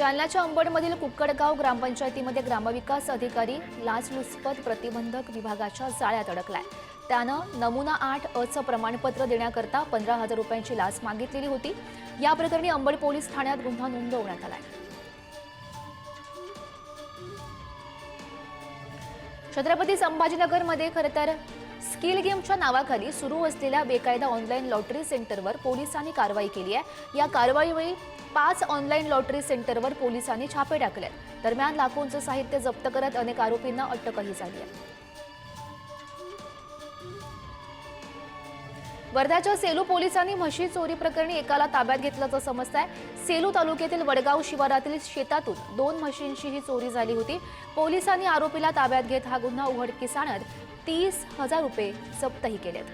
जालन्याच्या अंबडमधील कुक्कडगाव ग्रामपंचायतीमध्ये ग्रामविकास अधिकारी लाचलुचपत प्रतिबंधक विभागाच्या जाळ्यात अडकलाय। त्यानं नमुना 8 अचं प्रमाणपत्र देण्याकरता 15,000 रुपयांची लाच मागितलेली होती। या प्रकरणी अंबड पोलीस ठाण्यात गुन्हा नोंदवण्यात आलाय। छत्रपती संभाजीनगरमध्ये खरतर स्किल गेमच्या नावाखाली सुरू असलेल्या बेकायदा ऑनलाईन लॉटरी सेंटरवर पोलिसांनी कारवाई केली आहे। या कारवाईवेळी 5 ऑनलाईन लॉटरी सेंटरवर पोलिसांनी छापे टाकले। दरम्यान लाखोंचं साहित्य जप्त करत अनेक आरोपींना अटकही झाली आहे। वर्ध्याच्या सेलू पोलिसांनी म्हशी चोरी प्रकरणी एकाला ताब्यात घेतल्याचं समजतंय। सेलू तालुक्यातील वडगाव शिवारातील शेतातून 2 म्हशींची ही चोरी झाली होती। पोलिसांनी आरोपीला ताब्यात घेत हा गुन्हा उघडकीस आणत 30,000 रुपये जप्तही केलेत।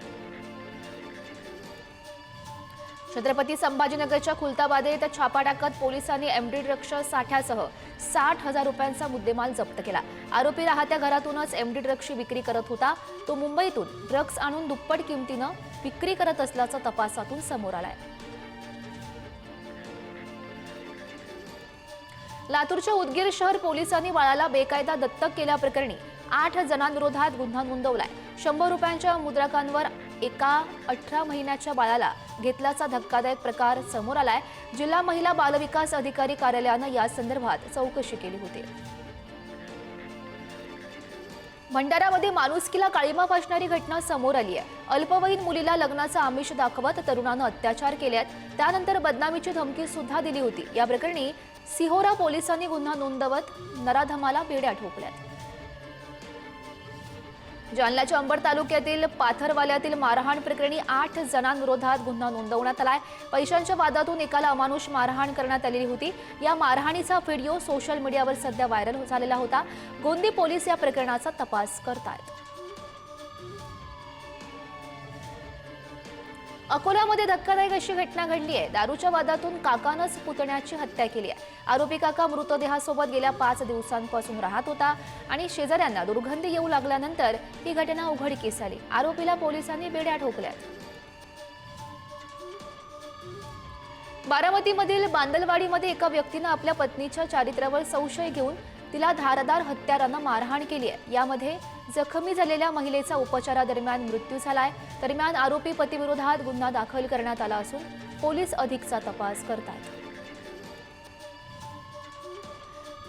छत्रपती संभाजीनगरच्या खुलताबाद येथे छापा टाकत पोलिसांनी एमडी ड्रग्सच्या साठ्यासह 60,000 रुपयांचा मुद्देमाल जप्त केला। आरोपी राहत्या घरातूनच एमडी ड्रग्सची विक्री करत होता। तो मुंबईतून ड्रग्स आणून दुप्पट किमतीनं विक्री करत असल्याचं तपासातून समोर आलंय। लातूरच्या उदगीर शहर पोलिसांनी बाळाला बेकायदा दत्तक केल्याप्रकरणी 8 जणांविरोधात गुन्हा नोंदवलाय। 100 रुपयांच्या मुद्रांकांवर एका 18 महिन्याच्या बाळाला घेतल्याचा धक्कादायक प्रकार समोर आलाय। जिल्हा महिला बालविकास अधिकारी कार्यालयानं या संदर्भात चौकशी केली होती। भंडारामध्ये माणुसकीला काळीमा फासणारी घटना समोर आली आहे। अल्पवयीन मुलीला लग्नाचा आमिष दाखवत तरुणानं अत्याचार केलेत। त्यानंतर बदनामीची धमकी सुद्धा दिली होती। या प्रकरणी सिहोरा पोलिसांनी गुन्हा नोंदवत नराधमाला बेड्या ठोकल्यात। जालन्याच्या अंबड तालुक्यातील पाथरवाल्यातील मारहाण प्रकरणी 8 जणांविरोधात गुन्हा नोंदवण्यात आलाय। पैशांच्या वादातून एकाला अमानुष मारहाण करण्यात आलेली होती। या मारहाणीचा व्हिडिओ सोशल मीडियावर सध्या व्हायरल झालेला होता। गोंदी पोलीस या प्रकरणाचा तपास करतायत। अकोल्यामध्ये धक्कादायक अशी घटना घडली आहे। दारूच्या वादातून काकानंच पुतण्याची हत्या केली आहे। आरोपी काका मृतदेहासोबत गेल्या 5 दिवसांपासून राहत होता आणि शेजाऱ्यांना दुर्गंधी येऊ लागल्यानंतर ही घटना उघडकीस आली। आरोपीला पोलिसांनी बेड्या ठोकल्यात। बारामतीमधील बांदलवाडीमध्ये एका व्यक्तीनं आपल्या पत्नीच्या चारित्र्यावर संशय घेऊन तिला धारदार हत्यारानं मारहाण केली आहे। यामध्ये जखमी झालेल्या महिलेचा उपचारादरम्यान मृत्यू झालाय। दरम्यान आरोपी पतीविरोधात गुन्हा दाखल करण्यात आला असून पोलीस अधिकचा तपास करतात।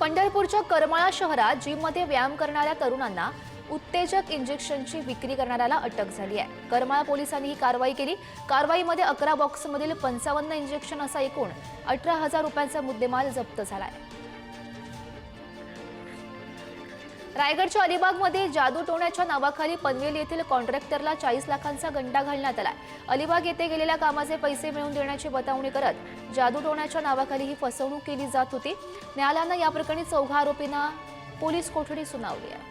पंढरपूरच्या करमाळा शहरात जिममध्ये व्यायाम करणाऱ्या तरुणांना उत्तेजक इंजेक्शनची विक्री करणाऱ्याला अटक झाली आहे। करमाळा पोलिसांनी ही कारवाई केली। कारवाईमध्ये 11 बॉक्समधील 55 इंजेक्शन असा एकूण 18,000 रुपयांचा मुद्देमाल जप्त झालाय। रायगडच्या अलिबागमध्ये जादूटोण्याच्या नावाखाली पनवेल येथील कॉन्ट्रॅक्टरला 40 लाखांचा गंडा घालण्यात आला। अलिबाग येथे गेलेल्या कामाचे पैसे मिळवून देण्याची बतावणी करत जादूटोण्याच्या नावाखाली ही फसवणूक केली जात होती। न्यायालयानं या प्रकरणी 4 आरोपींना पोलीस कोठडी सुनावली आहे।